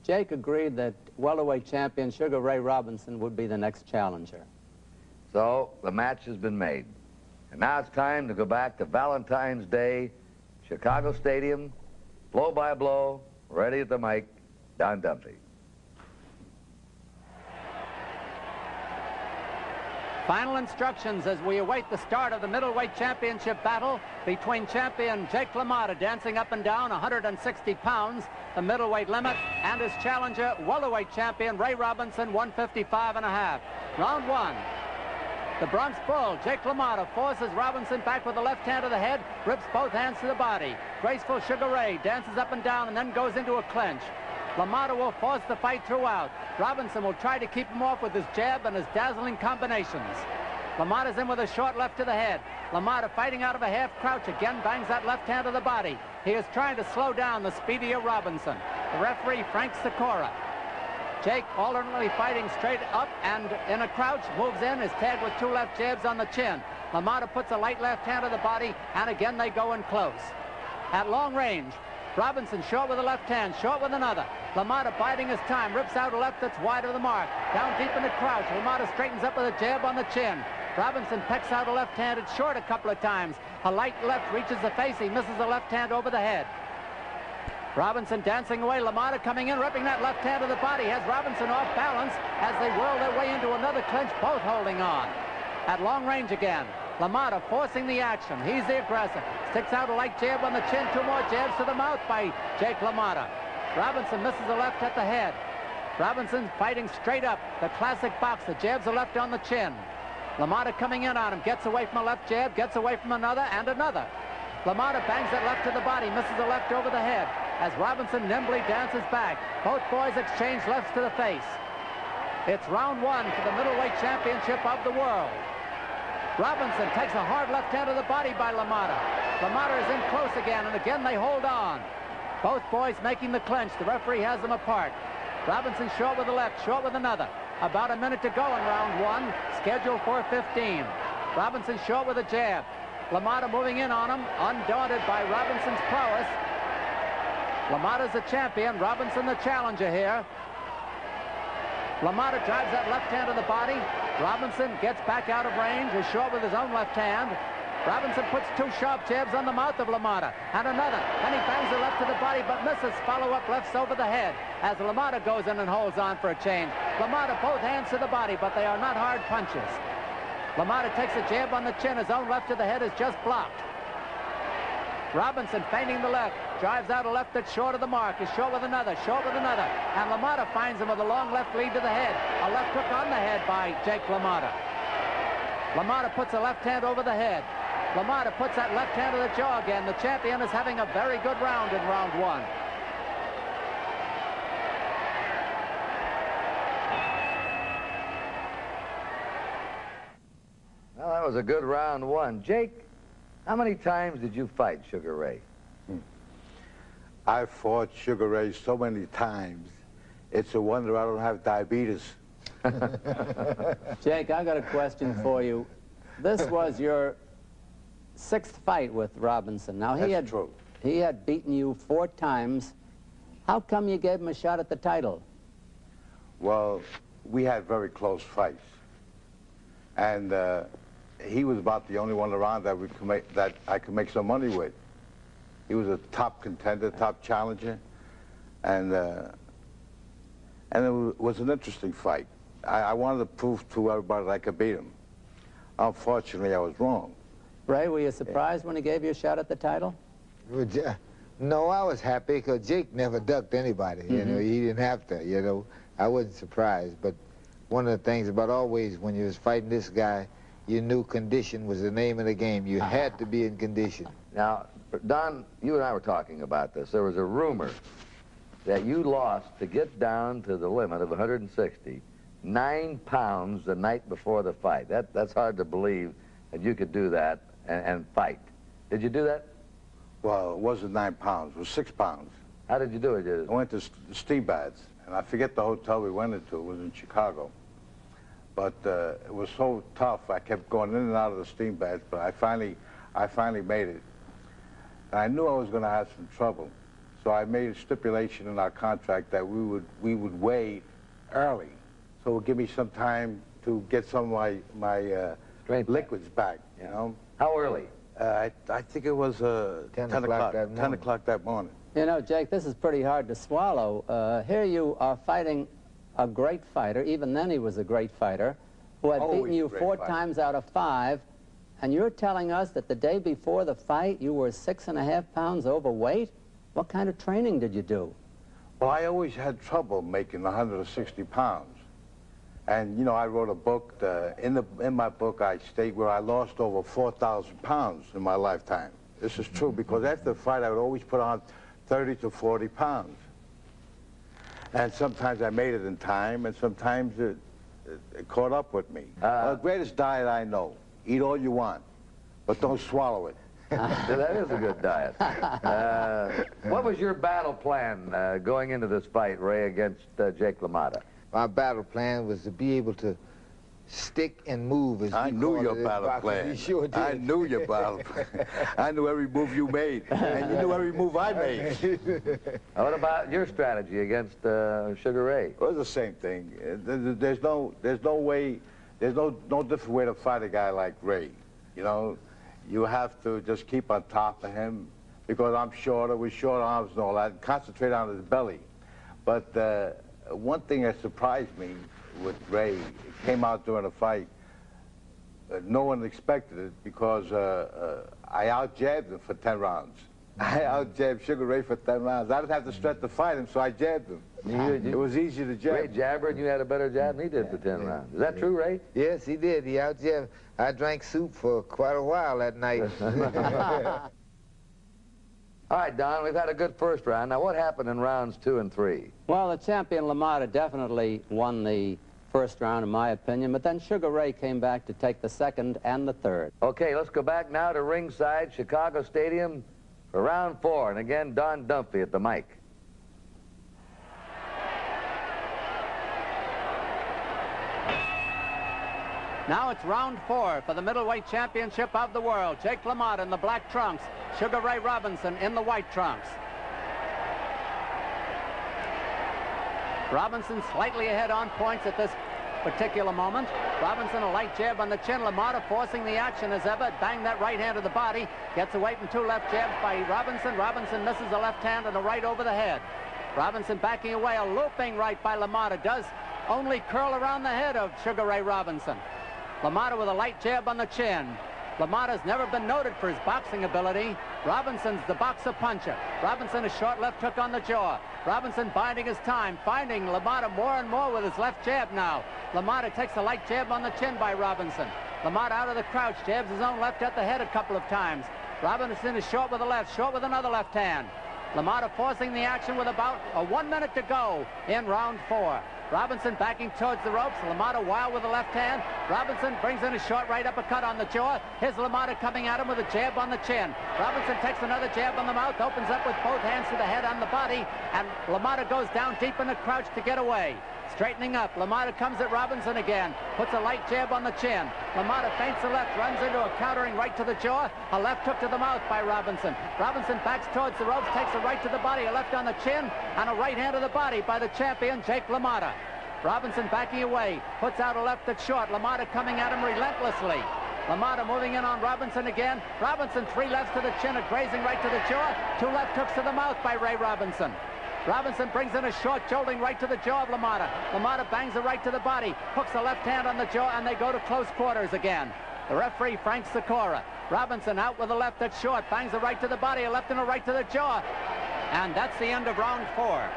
Jake agreed that welterweight champion Sugar Ray Robinson would be the next challenger. So the match has been made. And now it's time to go back to Valentine's Day, Chicago Stadium, blow by blow, ready at the mic, Don Dumpty. Final instructions as we await the start of the middleweight championship battle between champion Jake LaMotta, dancing up and down 160 pounds, the middleweight limit, and his challenger, welterweight champion Ray Robinson, 155.5. Round one. The Bronx Bull, Jake LaMotta, forces Robinson back with the left hand to the head, rips both hands to the body. Graceful Sugar Ray dances up and down and then goes into a clinch. LaMotta will force the fight throughout. Robinson will try to keep him off with his jab and his dazzling combinations. LaMotta's in with a short left to the head. LaMotta fighting out of a half crouch, again bangs that left hand to the body. He is trying to slow down the speedier Robinson. The referee, Frank Sikora. Jake alternately fighting straight up and in a crouch, moves in, is tagged with two left jabs on the chin. LaMotta puts a light left hand to the body, and again they go in close. At long range, Robinson short with a left hand, short with another. LaMotta biding his time, rips out a left that's wide of the mark. Down deep in the crouch, LaMotta straightens up with a jab on the chin. Robinson pecks out a left hand, it's short a couple of times. A light left reaches the face, he misses a left hand over the head. Robinson dancing away, LaMotta coming in, ripping that left hand to the body, has Robinson off balance as they whirl their way into another clinch, both holding on. At long range again, LaMotta forcing the action. He's the aggressor. Sticks out a light jab on the chin, two more jabs to the mouth by Jake LaMotta. Robinson misses a left at the head. Robinson fighting straight up, the classic boxer, jabs a left on the chin. LaMotta coming in on him, gets away from a left jab, gets away from another and another. LaMotta bangs that left to the body, misses a left over the head as Robinson nimbly dances back. Both boys exchange lefts to the face. It's round one for the middleweight championship of the world. Robinson takes a hard left hand to the body by LaMotta. LaMotta is in close again, and again they hold on. Both boys making the clinch. The referee has them apart. Robinson short with the left, short with another. About a minute to go in round one, scheduled for 15. Robinson short with a jab. LaMotta moving in on him, undaunted by Robinson's prowess. LaMotta's the champion, Robinson the challenger here. LaMotta drives that left hand to the body. Robinson gets back out of range, is short with his own left hand. Robinson puts two sharp jabs on the mouth of LaMotta, and another. Then he bangs the left to the body, but misses. Follow-up lefts over the head as LaMotta goes in and holds on for a change. LaMotta both hands to the body, but they are not hard punches. LaMotta takes a jab on the chin. His own left to the head is just blocked. Robinson feinting the left, drives out a left that's short of the mark, is short with another, and LaMotta finds him with a long left lead to the head. A left hook on the head by Jake LaMotta. LaMotta puts a left hand over the head. LaMotta puts that left hand to the jaw again. The champion is having a very good round in round one. Well, that was a good round one. Jake, how many times did you fight Sugar Ray? I fought Sugar Ray so many times. It's a wonder I don't have diabetes. Jake, I got a question for you. This was your sixth fight with Robinson. Now, he had beaten you 4 times. How come you gave him a shot at the title? Well, we had very close fights. And he was about the only one around that I could make some money with. He was a top contender, top challenger, and it was an interesting fight. I wanted to prove to everybody that I could beat him. Unfortunately, I was wrong. Ray, were you surprised when he gave you a shot at the title? No, I was happy because Jake never ducked anybody. You know, he didn't have to. You know, I wasn't surprised. But one of the things about always when you was fighting this guy, you knew condition was the name of the game. You had to be in condition. Now, Don, you and I were talking about this. There was a rumor that you lost to get down to the limit of 160, 9 pounds the night before the fight. That's hard to believe that you could do that and fight. Did you do that? Well, it wasn't 9 pounds. It was 6 pounds. How did you do it? I went to steam baths, and I forget the hotel we went into. It was in Chicago. But it was so tough. I kept going in and out of the steam baths, but I finally made it. And I knew I was going to have some trouble. So I made a stipulation in our contract that we would weigh early, so it would give me some time to get some of my liquids back. You know. How early? I think it was 10 o'clock. 10 o'clock that morning. You know, Jake, this is pretty hard to swallow. Here you are fighting a great fighter. Even then he was a great fighter, who had beaten you 4 times out of 5. And you're telling us that the day before the fight you were 6.5 pounds overweight? What kind of training did you do? Well, I always had trouble making 160 pounds. And, you know, I wrote a book. In my book, I state where I lost over 4,000 pounds in my lifetime. This is true because after the fight, I would always put on 30 to 40 pounds. And sometimes I made it in time, and sometimes it caught up with me. The greatest diet I know. Eat all you want, but don't swallow it. That is a good diet. What was your battle plan going into this fight, Ray, against Jake LaMotta? My battle plan was to be able to stick and move, as I knew your battle plan. You sure did. I knew your battle plan. I knew every move you made, and you knew every move I made. What about your strategy against Sugar Ray? It was the same thing. There's no way, there's no different way to fight a guy like Ray. You know, you have to just keep on top of him because I'm shorter, with short arms and all that, and concentrate on his belly. But one thing that surprised me with Ray, it came out during a fight. No one expected it because I out-jabbed him for 10 rounds. I out-jabbed Sugar Ray for 10 rounds. I didn't have to stretch to fight him, so I jabbed him. It was easy to jab. Ray jabber, and you had a better jab than he did for 10 rounds. Is that true, Ray? Yes, he did. He out-jabbed. I drank soup for quite a while that night. All right, Don, we've had a good first round. Now, what happened in rounds 2 and 3? Well, the champion LaMotta definitely won the first round, in my opinion, but then Sugar Ray came back to take the second and the third. Okay, let's go back now to ringside, Chicago Stadium, for round 4. And again, Don Dunphy at the mic. Now it's round 4 for the middleweight championship of the world. Jake LaMotta in the black trunks, Sugar Ray Robinson in the white trunks. Robinson slightly ahead on points at this particular moment. Robinson a light jab on the chin. LaMotta forcing the action as ever. Bang that right hand to the body. Gets away from 2 left jabs by Robinson. Robinson misses a left hand and a right over the head. Robinson backing away. A looping right by LaMotta does only curl around the head of Sugar Ray Robinson. LaMotta with a light jab on the chin. LaMotta's never been noted for his boxing ability. Robinson's the boxer puncher. Robinson a short left hook on the jaw. Robinson biding his time, finding LaMotta more and more with his left jab now. LaMotta takes a light jab on the chin by Robinson. LaMotta out of the crouch, jabs his own left at the head a couple of times. Robinson is short with a left, short with another left hand. LaMotta forcing the action with about 1 minute to go in round 4. Robinson backing towards the ropes. LaMotta wild with the left hand. Robinson brings in a short right uppercut on the jaw. Here's LaMotta coming at him with a jab on the chin. Robinson takes another jab on the mouth, opens up with both hands to the head on the body, and LaMotta goes down deep in the crouch to get away. Straightening up, LaMotta comes at Robinson again, puts a light jab on the chin. LaMotta feints the left, runs into a countering right to the jaw, a left hook to the mouth by Robinson. Robinson backs towards the ropes, takes a right to the body, a left on the chin, and a right hand to the body by the champion, Jake LaMotta. Robinson backing away, puts out a left that's short. LaMotta coming at him relentlessly. LaMotta moving in on Robinson again. Robinson 3 lefts to the chin, a grazing right to the jaw, 2 left hooks to the mouth by Ray Robinson. Robinson brings in a short jolting right to the jaw of LaMotta. LaMotta bangs a right to the body, hooks a left hand on the jaw, and they go to close quarters again. The referee, Frank Sikora. Robinson out with a left that's short, bangs a right to the body, a left and a right to the jaw. And that's the end of round 4.